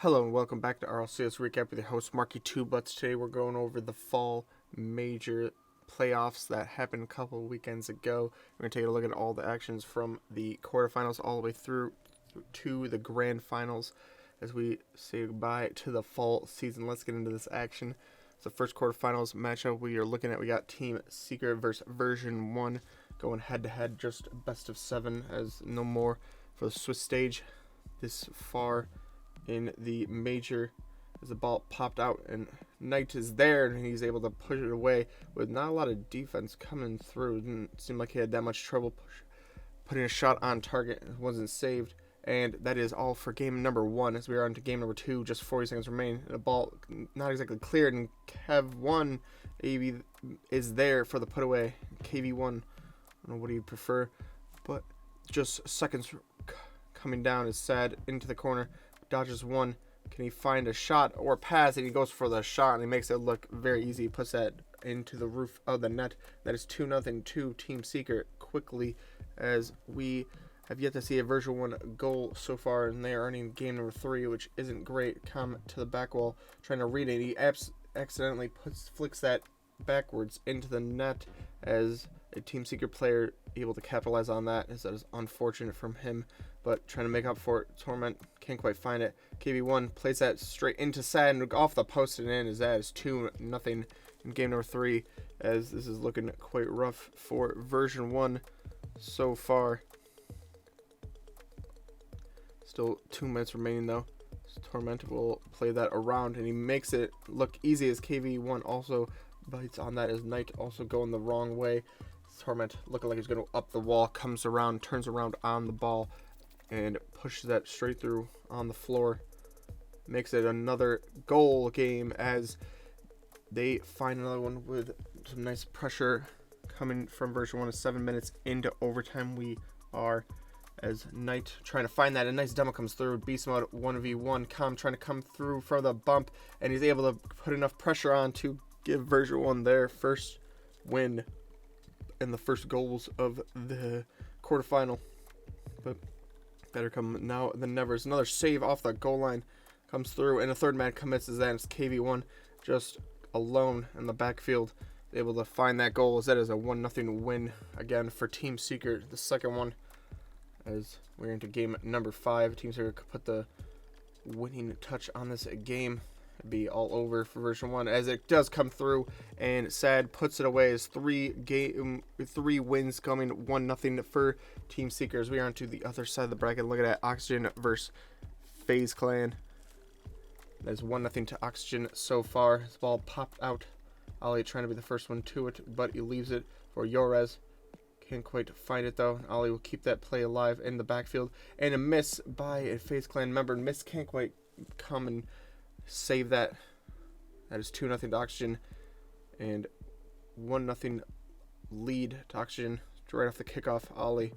Hello and welcome back to RLCS Recap with your host Marky 2 Butts. Today we're going over the fall major playoffs that happened a couple of weekends ago. We're going to take a look at all the actions from the quarterfinals all the way through to the grand finals as we say goodbye to the fall season. Let's get into this action. So first quarterfinals matchup we are looking at, we got Team Secret versus Version 1 going head to head, just best of 7 as no more for the Swiss stage this far in the major as the ball popped out and Knight is there and he's able to push it away with not a lot of defense coming through. It didn't seem like he had that much trouble putting a shot on target. It wasn't saved, and that is all for game number 1 as we are on to game number 2. Just 40 seconds remain. The ball not exactly cleared, and Kev1 maybe is there for the put away. KV1, I don't know what do you prefer, but just seconds coming down is Sad into the corner. Dodges one. Can he find a shot or pass? And he goes for the shot and he makes it look very easy. He puts that into the roof of the net. That is 2-0 to Team Secret quickly, as we have yet to see a version 1 goal so far, and they are earning game number 3, which isn't great. Come to the back wall trying to read it. He accidentally flicks that backwards into the net as a Team Secret player able to capitalize on that, as that is unfortunate from him, but trying to make up for it. Torment can't quite find it. KV1 plays that straight into Sad and off the post and in, as that is 2-0 in game number 3, as this is looking quite rough for version 1 so far. Still 2 minutes remaining though. Torment will play that around and he makes it look easy as KV1 also bites on that, as Knight also going the wrong way. Torment looking like he's going to up the wall, comes around, turns around on the ball, and pushes that straight through on the floor. Makes it another goal game as they find another one with some nice pressure coming from version 1. 7 minutes into overtime we are, as Knight trying to find that. A nice demo comes through. Beast mode 1v1. Com trying to come through for the bump, and he's able to put enough pressure on to give version 1 their first win and the first goals of the quarterfinal. But better come now than never. It's another save off the goal line comes through, and a third man commits as that. It's KV1 just alone in the backfield, able to find that goal, as that is a 1-0 win again for Team Secret, the second one, as we're into game number 5. Team Secret could put the winning touch on this game. It'd be all over for version 1 as it does come through, and Sad puts it away as 3 wins coming, 1-0 for Team Seekers. We are on to the other side of the bracket. Look at that, Oxygen versus FaZe Clan. That's 1-0 to Oxygen so far. This ball popped out. Ali trying to be the first one to it, but he leaves it for Yorez. Can't quite find it though. Ali will keep that play alive in the backfield, and a miss by a FaZe Clan member. Miss can't quite come and save that. That is 2-0 to Oxygen, and 1-0 lead to Oxygen right off the kickoff. Ali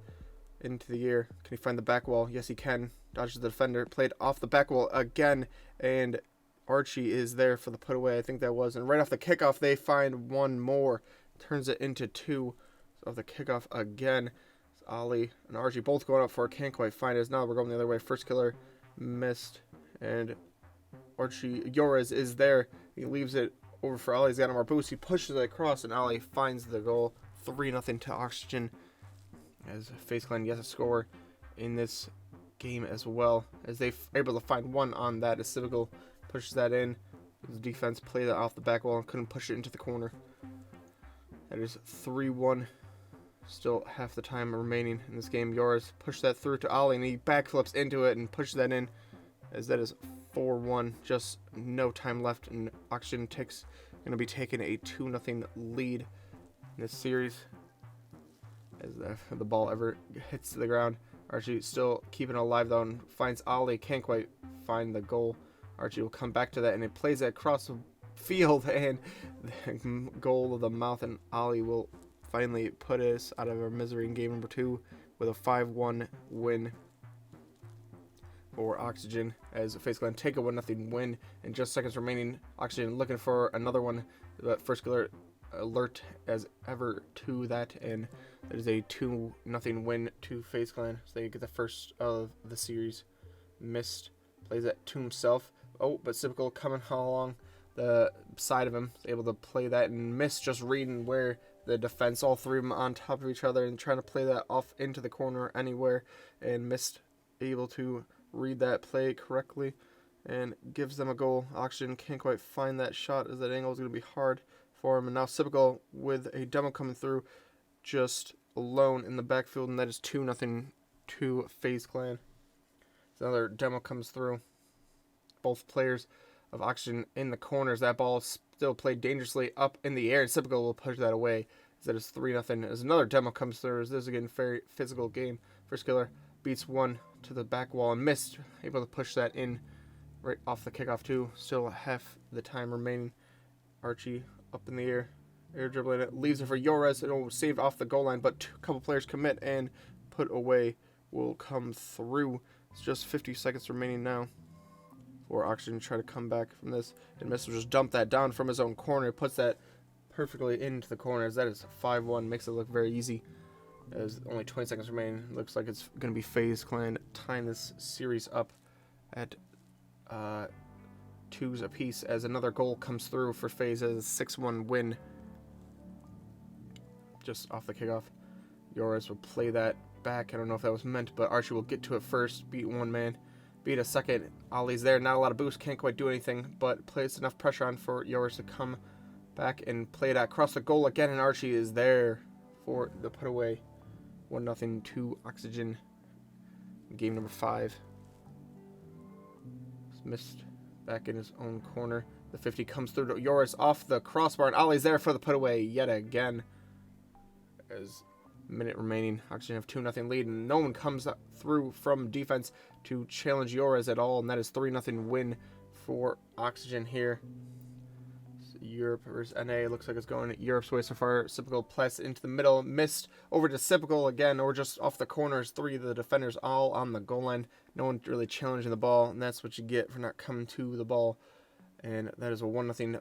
into the air. Can he find the back wall? Yes, he can. Dodges the defender. Played off the back wall again, and Archie is there for the put away. I think that was. And right off the kickoff, they find one more. Turns it into 2 off the kickoff again. It's Ali and Archie both going up for it. Can't quite find it. Now we're going the other way. First killer missed, and Archie Yorez is there. He leaves it over for Ali. He's got more boost. He pushes it across, and Ali finds the goal. 3-0 to Oxygen, as FaZe Clan gets a score in this game as well, as they're able to find one on that. As Civical pushes that in. His defense played that off the back wall and couldn't push it into the corner. That is 3-1. Still half the time remaining in this game. Yorez pushed that through to Ali, and he backflips into it and pushes that in, as that is 4-1. Just no time left, and Oxygen going to be taking a 2-0 lead in this series, as the ball ever hits the ground. Archie still keeping it alive though, and finds Ali. Can't quite find the goal. Archie will come back to that, and it plays that across the field, and the goal of the mouth, and Ali will finally put us out of our misery in game number 2 with a 5-1 win for Oxygen, as FaZe Clan take a 1-0 win, and just seconds remaining. Oxygen looking for another one. The first killer alert as ever to that, and that is a 2-0 win to FaZe Clan, so they get the first of the series. Missed plays that to himself. Oh, but Sipical coming along the side of him, able to play that and miss, just reading where the defense, all three of them on top of each other and trying to play that off into the corner anywhere, and missed, able to read that play correctly and gives them a goal. Oxygen can't quite find that shot as that angle is going to be hard for him. And now Sipical with a demo coming through just alone in the backfield, and that is 2-0 to FaZe Clan. So another demo comes through. Both players of Oxygen in the corners. That ball is still played dangerously up in the air, and Sipical will push that away. That is 3-0. As another demo comes through, as this is again a very physical game. First killer beats one to the back wall and missed. Able to push that in right off the kickoff too. Still half the time remaining. Archie up in the air dribbling it, leaves it for Yorez. It'll saved off the goal line, but a couple players commit and put away will come through. It's just 50 seconds remaining now for Oxygen to try to come back from this. And Miss will just dump that down from his own corner. Puts that perfectly into the corners. That is 5-1. Makes it look very easy. As only 20 seconds remain. Looks like it's going to be FaZe Clan tying this series up at 2s apiece, as another goal comes through for FaZe as a 6-1 win. Just off the kickoff. Yorez will play that back. I don't know if that was meant, but Archie will get to it first. Beat one man. Beat a second. Ollie's there. Not a lot of boost. Can't quite do anything, but plays enough pressure on for Yorez to come back and play it across the goal again, and Archie is there for the put away. 1-0 to Oxygen. Game number 5. Missed back in his own corner. The 50 comes through to Yorez off the crossbar, and Ollie's there for the put away yet again. As minute remaining, Oxygen have 2-0 lead, and no one comes through from defense to challenge Yorez at all, and that is 3-0 win for Oxygen here. Europe versus NA. Looks like it's going Europe's way so far. Sipical press into the middle. Missed over to Sipical again, or just off the corners. 3 of the defenders all on the goal line. No one really challenging the ball, and that's what you get for not coming to the ball. And that is a 1-0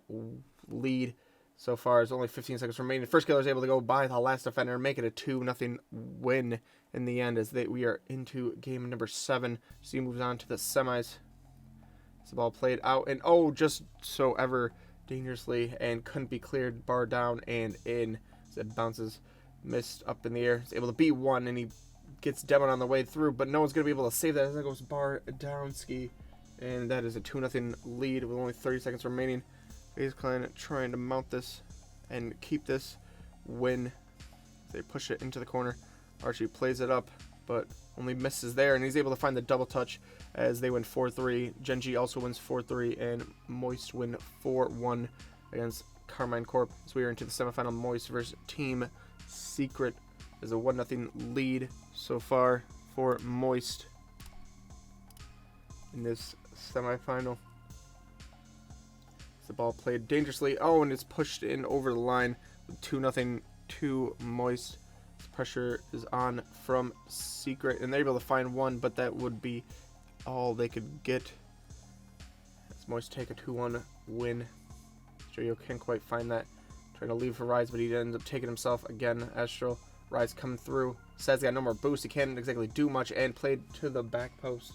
lead so far. There's only 15 seconds remaining. First killer is able to go by the last defender and make it a 2-0 win in the end, as we are into game number 7. So he moves on to the semis. The ball played out, and just so ever dangerously and couldn't be cleared. Bar down and in. So it bounces, missed up in the air. He's able to beat one, and he gets demoed on the way through, but no one's going to be able to save that as it goes bar down ski. And that is a 2-0 lead with only 30 seconds remaining. FaZe Clan trying to mount this and keep this win. They push it into the corner. Archie plays it up, but only misses there, and he's able to find the double touch as they win 4-3. Genji also wins 4-3, and Moist win 4-1 against Carmine Corp. So we are into the semifinal. Moist versus Team Secret. There's a 1-0 lead so far for Moist in this semifinal. The ball played dangerously. And it's pushed in over the line with 2-0 to Moist. Pressure is on from Secret, and they're able to find one, but that would be all they could get. As Moist take a 2-1 win. Joyo can't quite find that. Trying to leave for Rise, but he ends up taking himself again. Astro. Rise coming through. Says he got no more boost. He can't exactly do much, and played to the back post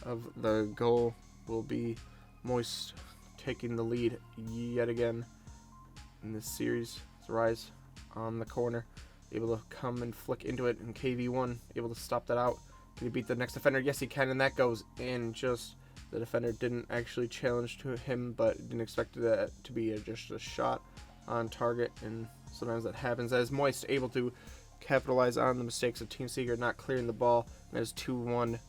of the goal. Will be Moist taking the lead yet again in this series. It's Rise on the corner. Able to come and flick into it, and KV1 able to stop that out. Can he beat the next defender? Yes, he can, and that goes in. Just the defender didn't actually challenge to him, but didn't expect that to be just a shot on target, and sometimes that happens. As Moist able to capitalize on the mistakes of Team Secret not clearing the ball. That is 2-1.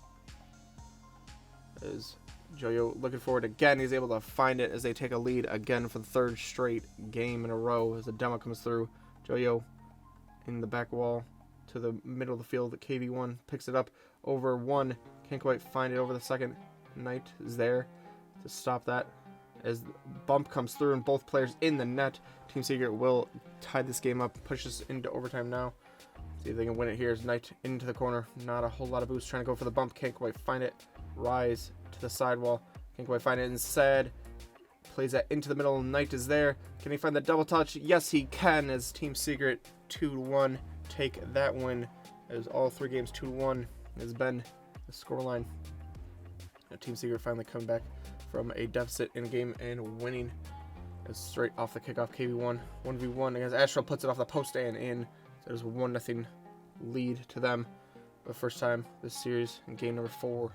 As Joyo looking forward again, he's able to find it as they take a lead again for the 3rd straight game in a row. As the demo comes through, Joyo in the back wall to the middle of the field. KV1 picks it up over one. Can't quite find it over the second. Knight is there to stop that. As the bump comes through and both players in the net, Team Secret will tie this game up, push us into overtime now. See if they can win it here. As Knight into the corner. Not a whole lot of boost. Trying to go for the bump. Can't quite find it. Rise to the sidewall. Can't quite find it. Instead, plays that into the middle. Knight is there. Can he find the double touch? Yes, he can, as Team Secret 2-1 take that win, as all 3 games 2-1 has been the scoreline. Team Secret finally coming back from a deficit in a game and winning. It's straight off the kickoff. KV1 1v1 against Astral, puts it off the post and in. So there's a 1-0 lead to them. The first time this series in game number 4.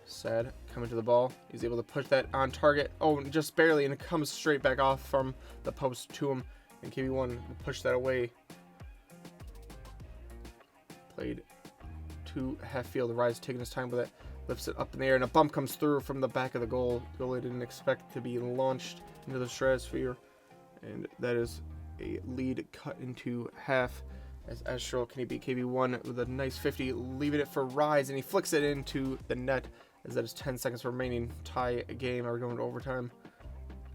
Sad coming to the ball. He's able to push that on target. Oh, just barely, and it comes straight back off from the post to him. And KV1 will push that away. Played to half field. The Rise taking his time with it. Lifts it up in the air, and a bump comes through from the back of the goal. Goalie didn't expect to be launched into the stratosphere. And that is a lead cut into half. As Astral can he beat KV1 with a nice 50, leaving it for Rise, and he flicks it into the net. As that is 10 seconds remaining, tie game. Are we going to overtime?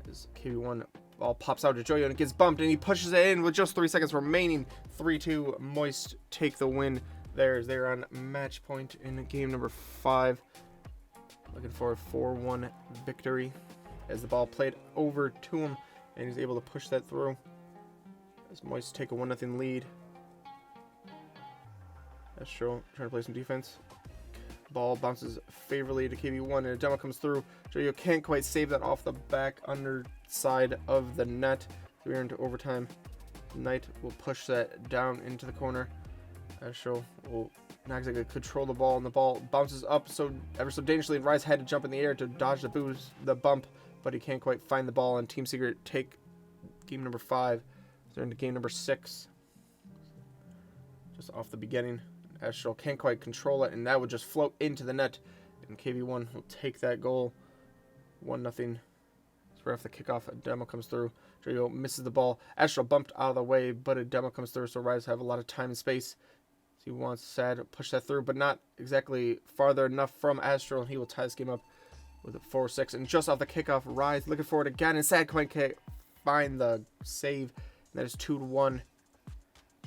As KV1 ball pops out to Joyo and it gets bumped, and he pushes it in with just 3 seconds remaining. 3-2, Moist take the win. They're on match point in game number 5. Looking for a 4-1 victory. As the ball played over to him, and he's able to push that through. As Moist take a 1-0 lead. Astro trying to play some defense. Ball bounces favorably to KV1, and a demo comes through. Joyo can't quite save that off the back underside of the net. So we're into overtime. Knight will push that down into the corner. Astro will not exactly control the ball, and the ball bounces up ever so dangerously, and Rise had to jump in the air to dodge the bump, but he can't quite find the ball, and Team Secret take game number 5. They're into game number 6. Just off the beginning. Astral can't quite control it, and that would just float into the net, and KV1 will take that goal. 1-0. It's right off the kickoff. A demo comes through. Joyo misses the ball. Astral bumped out of the way, but a demo comes through, so Rise have a lot of time and space. So he wants Sad to push that through, but not exactly farther enough from Astral, and he will tie this game up with a 4-6. And just off the kickoff, Rise looking for it again, and Sad can't find the save. And that is 2-1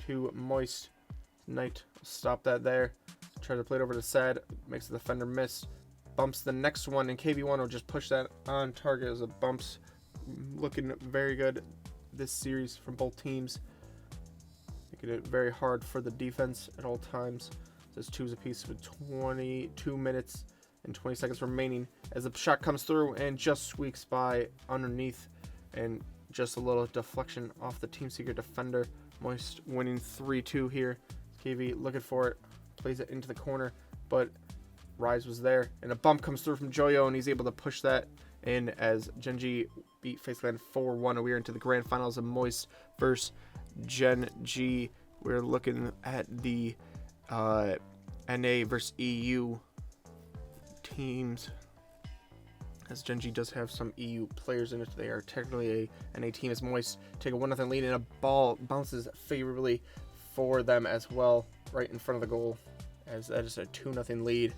to Moist. Knight will stop that there. Tries to play it over to Sad. Makes the defender miss. Bumps the next one, and KV1 will just push that on target as it bumps. Looking very good this series from both teams. Making it very hard for the defense at all times. There's 2s apiece with 22 minutes and 20 seconds remaining as the shot comes through and just squeaks by underneath, and just a little deflection off the Team Secret defender. Moist winning 3-2 here. KV looking for it, plays it into the corner, but Rise was there, and a bump comes through from Joyo, and he's able to push that in as Genji beat Faceland 4-1, and we're into the grand finals of Moist versus Gen G. We're looking at the NA versus EU teams, as Gen G does have some EU players in it. They are technically a NA team, as Moist take a 1-0 lead, and a ball bounces favorably for them as well, right in front of the goal, as that is a 2-0 lead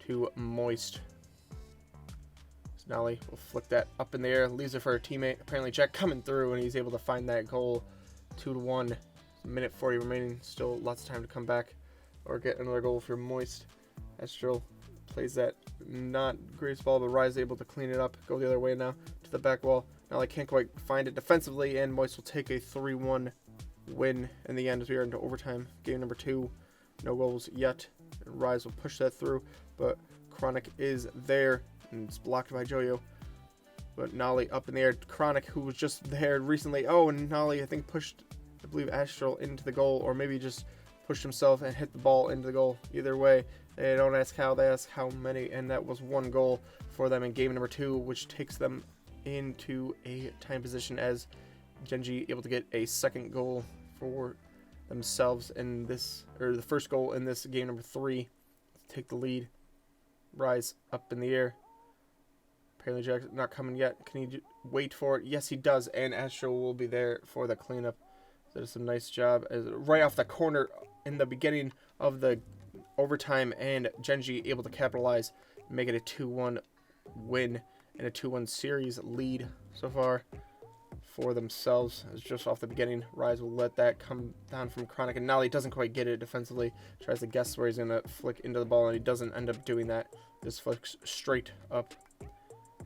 to Moist. Nolly will flick that up in the air, leaves it for a teammate. Apparently Jack coming through, and he's able to find that goal. 2-1, minute 40 remaining. Still lots of time to come back or get another goal for Moist. Astral plays that not greatest ball, but Rise able to clean it up, go the other way now to the back wall. Nolly can't quite find it defensively, and Moist will take a 3-1 win in the end as we are into overtime. Game number 2, no goals yet. Rise will push that through, but Chronic is there, and it's blocked by Joyo. But Nolly up in the air. Chronic, who was just there recently. Oh, and Nolly, I think, pushed, I believe, Astral into the goal, or maybe just pushed himself and hit the ball into the goal. Either way, they don't ask how, they ask how many, and that was 1 goal for them in game number 2, which takes them into a time position as Genji able to get a second goal for themselves in this, or the first goal in this game number 3 to take the lead. Rise up in the air. Apparently Jack's not coming yet. Can he wait for it? Yes, he does, and Astro will be there for the cleanup. That is a nice job, as right off the corner in the beginning of the overtime, and Genji able to capitalize, make it a 2-1 win and a 2-1 series lead so far for themselves. It's just off the beginning. Rise will let that come down from Chronic, and Nolly doesn't quite get it defensively. Tries to guess where he's going to flick into the ball, and he doesn't end up doing that. Just flicks straight up.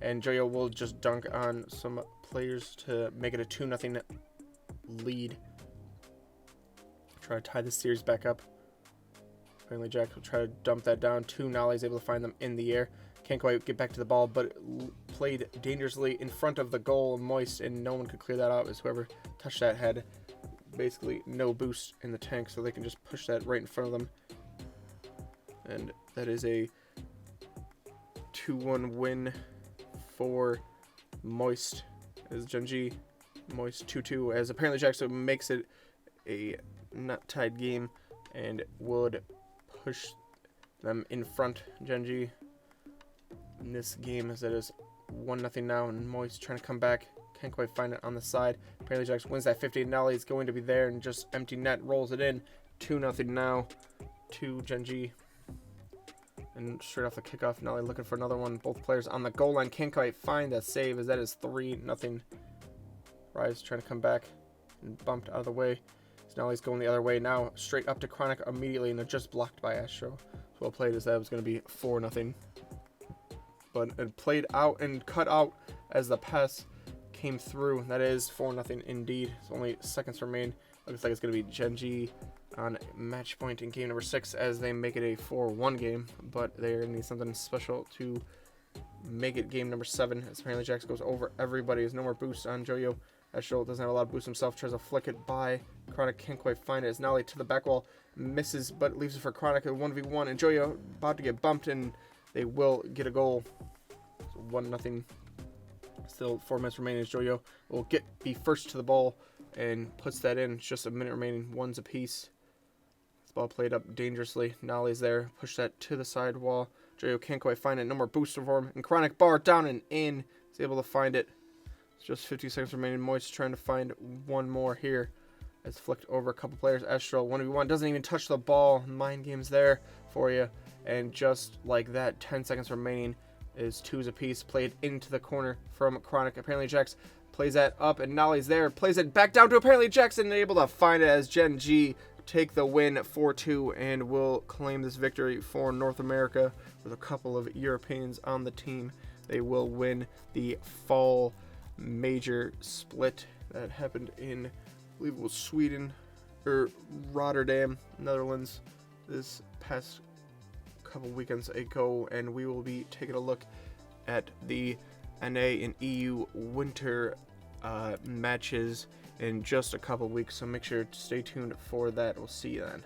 And Joyo will just dunk on some players to make it a 2-0 lead. Try to tie this series back up. Apparently Jack will try to dump that down. 2 Nolly's able to find them in the air. Can't quite get back to the ball, but played dangerously in front of the goal, Moist, and no one could clear that out as whoever touched that had basically no boost in the tank, so they can just push that right in front of them. And that is a 2-1 win for Moist as Genji. Moist 2-2 as apparently Jackson makes it a not tied game and would push them in front, Genji, in this game, as it is 1-0 now, and Moist trying to come back. Can't quite find it on the side. Apparently Jackson wins that 50, and Nolly is going to be there and just empty net rolls it in. 2-0 now to Genji. And straight off the kickoff, Nolly looking for another one. Both players on the goal line. Can't quite find that save, as that is 3-0. Rise trying to come back and bumped out of the way. So Nolly's going the other way now. Straight up to Chronic immediately, and just blocked by Astro. So well played, as that was going to be 4-0. But it played out and cut out as the pass came through. That is 4-0 indeed. So only seconds remain. Looks like it's going to be Genji on match point in game number 6 as they make it a 4-1 game. But they're going to need something special to make it game number 7. As apparently Jax goes over everybody. There's no more boost on Joyo. Astro doesn't have a lot of boost himself. Tries to flick it by Chronic. Can't quite find it. As Nolly to the back wall. Misses, but leaves it for Chronic at 1v1. And Joyo about to get bumped, and they will get a goal. So 1-0. Still 4 minutes remaining as Joyo will be first to the ball and puts that in. It's just a minute remaining, ones apiece. This ball played up dangerously. Nolly's there, push that to the side wall. Joyo can't quite find it. No more booster for him. And Chronic bar down and in. He's able to find it. It's just 50 seconds remaining. Moist trying to find one more here. It's flicked over a couple players. Astro 1v1 doesn't even touch the ball. Mind game's there for you. And just like that, 10 seconds remaining. Is 2s apiece, played into the corner from Chronic. Apparently Jax plays that up, and Nolly's there, plays it back down to apparently Jackson, able to find it as Genji take the win 4-2 and will claim this victory for North America with a couple of Europeans on the team. They will win the fall major split that happened in, I believe it was Sweden or Rotterdam, Netherlands, this past couple weekends ago, and we will be taking a look at the NA and EU winter matches in just a couple weeks, so make sure to stay tuned for that. We'll see you then.